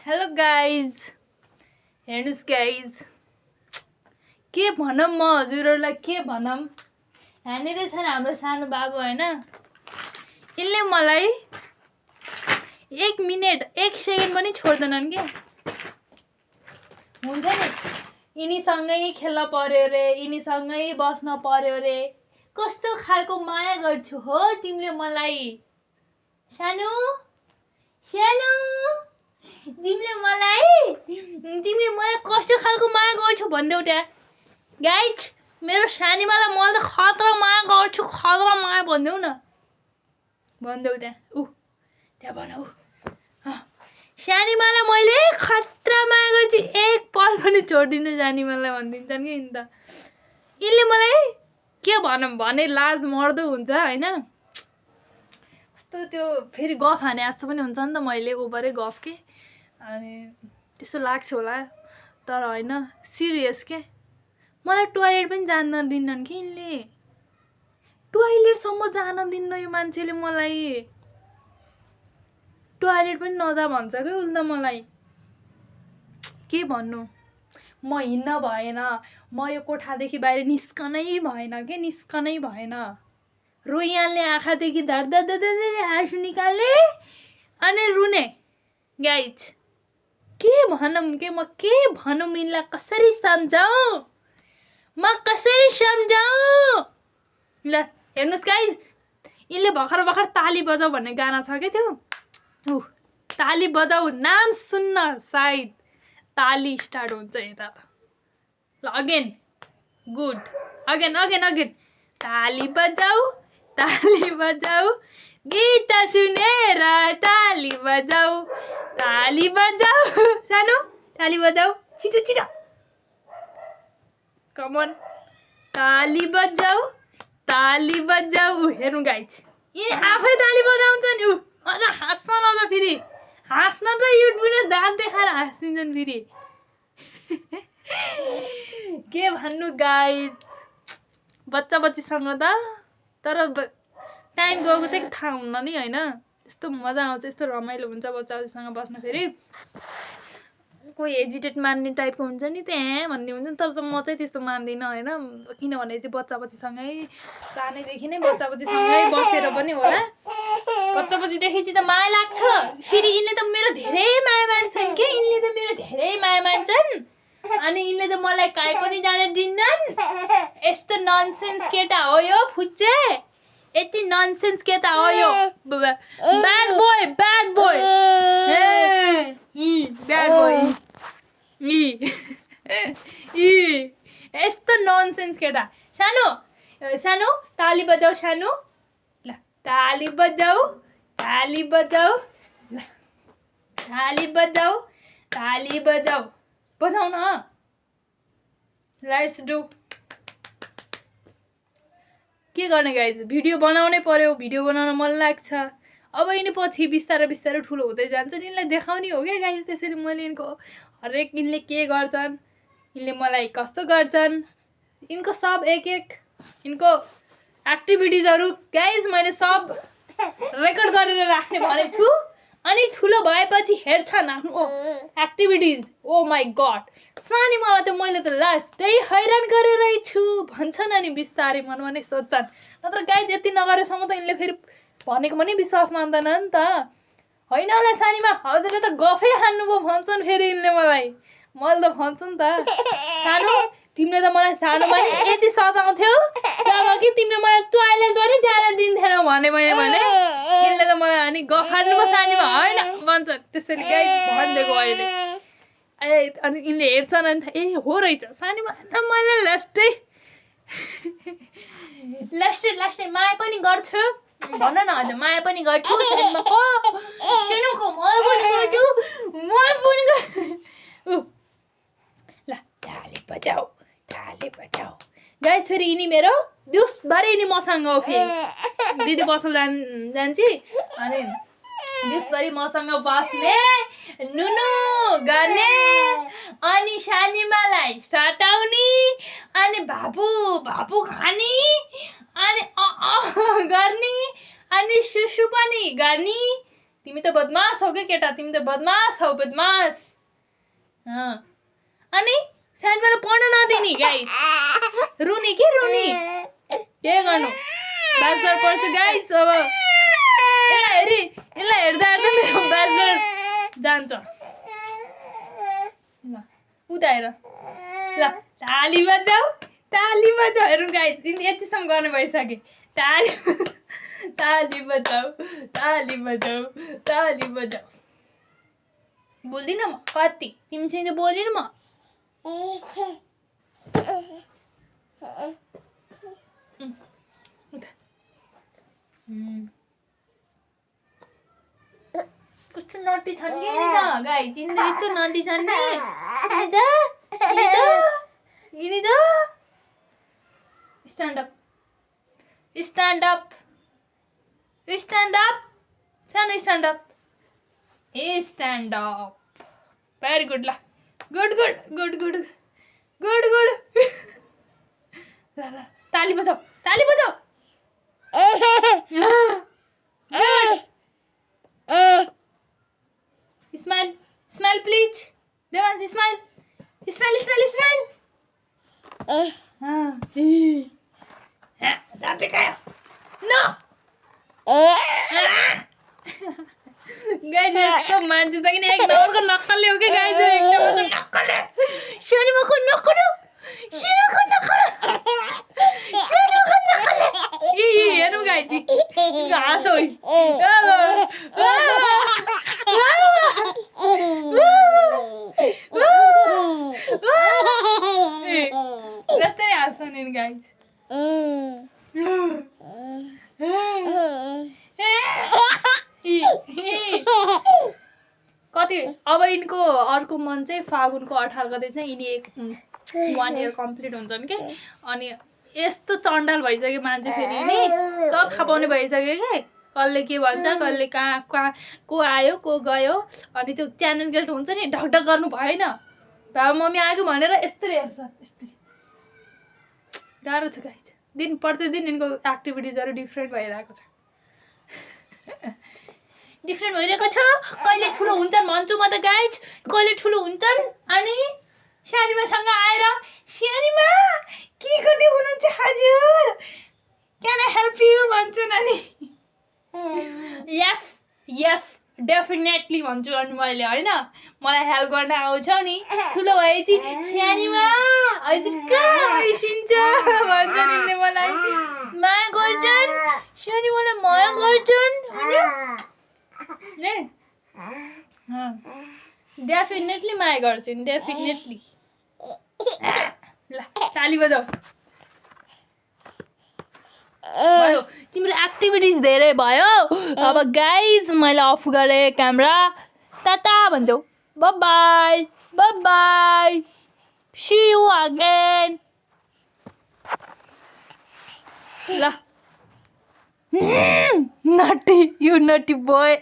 Hello guys, हेर्नुहोस् guys, के भनौँ म हजुरहरूलाई के भनौँ। यहाँनिर छन् हाम्रो सानो बाबु होइन, यिनले मलाई 1 मिनेट 1 सेकेन्ड पनि छोड्दैनन् के। हुन्छ नि, यिनीसँगै खेल्न पर्यो रे, यिनीसँगै बस्न पर्यो रे। कस्तो खालको माया गर्छु हो तिमीले मलाई। सानो सानो तिमीले मलाई कस्तो खालको माया गर्छौ भन्देऊ त्यहाँ। गाइज, मेरो सानीमालाई मैले त खतरा माया गर्छु, खतरा माया भन्देऊ न, भन्देऊ त्यहाँ। त्यहाँ भन। सानीमालाई मैले खतरा माया गर्छु, एक पल पनि छोड्दिनँ सानीमालाई भनिदिन्छन् कि यिनी त। यिनले मलाई के भनौँ भने लाज मर्दो हुन्छ होइन। कस्तो त्यो फेरि गफ हाने जस्तो पनि हुन्छ नि त, मैले ओभरै गफ के, अनि त्यस्तो लाग्छ होला तर होइन, सिरियस के। मलाई टोयलेट पनि जान दिन्नन् कि यिनले, टोयलेटसम्म जान दिन्न यो मान्छेले मलाई। टोयलेट पनि नजा भन्छ कि उसले मलाई। के भन्नु, म हिँड्न भएन, म यो कोठादेखि बाहिर निस्कनै भएन के, निस्कनै भएन। रोइहाल्ने आँखादेखि धर आँसु निकाल्ने अनि रुने। गाइज, के भनौँ के, म के भनौँ यिनलाई, कसरी सम्झाउँ, म कसरी सम्झाउँ। ल हेर्नुहोस् गाइज, यिनले भर्खर ताली बजाऊ भन्ने गाना छ क्या त्यो, ताली बजाऊ नाम सुन्न सायद ताली स्टार्ट हुन्छ यता। ल अगेन, गुड, अगेन ताली बजाऊ गीत सुनेर ताली बजाऊ सानो, ताली बजाऊ छिटो कमन, ताली बजाऊ। हेर्नु गाइज, यिनी आफै ताली बजाउँछ नि। अझ हाँस्न नजा, फेरि हाँस्न त युट्युबमा दाँत देखाएर हाँसिदिन्छन् फेरि। के भन्नु गाइज, बच्चासँग त तर टाइम गएको चाहिँ थाहा हुन्न नि होइन। यस्तो मजा आउँछ, यस्तो रमाइलो हुन्छ बच्चासँग बस्न। फेरि कोही हेजिटेट मान्ने टाइपको हुन्छ नि, त्यहाँ भन्ने हुन्छ नि, तर त म चाहिँ त्यस्तो मान्दिनँ होइन। किनभने चाहिँ बच्चासँगै सानैदेखि नै बच्चासँगै बसेर पनि होला, बच्चादेखि त माया लाग्छ। फेरि यिनले त मेरो धेरै माया मान्छन् के, यिनले त मेरो धेरै माया मान्छन्। अनि यिनले त मलाई काहीँ पनि जान दिन्नन्। यस्तो ननसेन्स केटा हो यो फुच्चे, यति ननसेन्स केटा हो यो। ब्याड बोय यस्तो ननसेन्स केटा। सानो ताली बजाऊ सानो, ल ताली बजाऊ ल ताली बजाऊ बजाऊ न। Let's do. के गर्ने गाइज, भिडियो बनाउनै पर्यो, भिडियो बनाउन मन लाग्छ। अब यिनी पछि बिस्तारै ठुलो हुँदै जान्छन्, यिनलाई देखाउने हो क्या गाइज। त्यसरी मैले यिनको हरेक यिनले के गर्छन्, यिनले मलाई कस्तो गर्छन्, यिनको सब एक यिनको एक्टिभिटिजहरू गाइज मैले सब रेकर्ड गरेर राख्ने भनेको छु। अनि ठुलो भएपछि हेर्छन् आफ्नो एक्टिभिटिज। ओ माई गड, सानी मलाई त मैले त लास्टै हैरान गरेर छु भन्छन्। अनि बिस्तारै मनमा नै सोध्छन्। नत्र गाइज यति नगरेसम्म त यिनले फेरि भनेको पनि विश्वास मान्दैन नि त। होइन होला सानीमा, हजुरले त गफै हान्नुभयो भन्छन् फेरि यिनले मलाई। मैले त भन्छु नि त, सानो तिमीले त मलाई सानोमा नि यति सताउँथ्यौ जब कि तिमीले मलाई टोयलेट पनि जान दिन्थेनौ भने यिनले त मलाई अनि गफ हान्नुभयो सानीमा होइन भन्छन्। त्यसरी गाइज भनिदिएको अहिले। अनि यिनले हेर्छन् अनि ए हो रहेछ सानीमा त मैले लास्टै माया पनि गर्छु। भन न हजुर, माया पनि गर्छु सानीमाको, सानोको माया पनि गर्छु, ल ताली बजाऊ गाइस। फेरि यिनी मेरो दिउँसभरि यिनी मसँग हो। फेरि दिदी पसल जान्छ अनि दिउँसभरि मसँग बस्ने, नुनु गर्ने, अनि सानीमालाई सताउने, अनि भापु खाने, अनि गर्ने, अनि सुसु पनि गर्ने, तिमी त बदमास हौ के केटा, तिमी त बदमास हौ, बदमास। अनि सानोलाई पढ्न नदिने गाइज, रुनी के रुनी, के गर्नु, ब्याचलर पढ्छु गाइज। अब यसलाई हेर्दा हेर्दा मेरो ब्याचलर जान्छ। ल उता हेर, ल ताली बजाऊ, ताली बजाऊ। हेरौँ गाइज, यतिसम्म गर्नु भइसक्यो। ताली बजाऊ, ताली बजाऊ, ताली बजाऊ। बोल्दिनँ म कति, तिमीसँग बोलिनँ म। कस्तो नटी छन् कि त गाई, तिमीले यस्तो नटी छन् नि। Stand up, stand up, stand up, सानो stand up, stand up. Very good, ल good good good good good good. ल ल ताली बजाऊ, ताली बजाऊ। Smile, smile please Devansh, smile, smile, smile, smile. दाँत खायो न गाइज, यस्तो मान्छे छ कि एक नम्बरको नक्कले हो कि गाइज, एक नम्बरको नक्कले। शनिमाको नक्कले, शनिमाको नक्कले, शनिमाको नक्कले। हेर्नु गाइज, हाँस हो। जस्तै हाँस्छ नि गाइज। कति अब यिनको अर्को मन चाहिँ फागुनको 18 गते चाहिँ यिनी 1 इयर कम्प्लिट हुन्छन् कि। अनि यस्तो चण्डाल भइसक्यो मान्छे, फेरि नि सब थाहा पाउने भइसक्यो कि कसले के भन्छ, कसले कहाँ कहाँ को आयो को गयो। अनि त्यो च्यानल गेट हुन्छ नि, ढकढक गर्नु भएन। बाबा मम्मी आयो भनेर यस्तरी हेर्छ, यस्तरी। गाह्रो छ गाइज, दिन प्रतिदिन यिनको एक्टिभिटिजहरू डिफ्रेन्ट भइरहेको छ, डिफ्रेन्ट भइरहेको छ। कहिले ठुलो हुन्छन् भन्छु म त गाइज, कहिले ठुलो हुन्छन्। अनि सानीमासँग आएर सानीमा के गर्दै हुनुहुन्छ हजुर, क्यान आई हेल्प यु भन्छन्। अनि यस यस डेफिनेटली भन्छु। अनि मैले होइन मलाई हेल्प गर्न आउँछौ नि, ठुलो भएपछि सानीमा हजुर कहाँ बिर्सिन्छ भन्छन् यिनले मलाई, माया गर्छन्, सानी मलाई माया गर्छन्। डेफिनेटली माया गर्छन्, डेफिनेटली। ल ताली बजाऊ। भयो तिम्रो एक्टिभिटिज धेरै भयो। अब गाइज मैले अफ गरेँ क्यामेरा, टाटा भन्छौ, bye bye, bye bye, see you again. ल नटी, यु नटी बोय।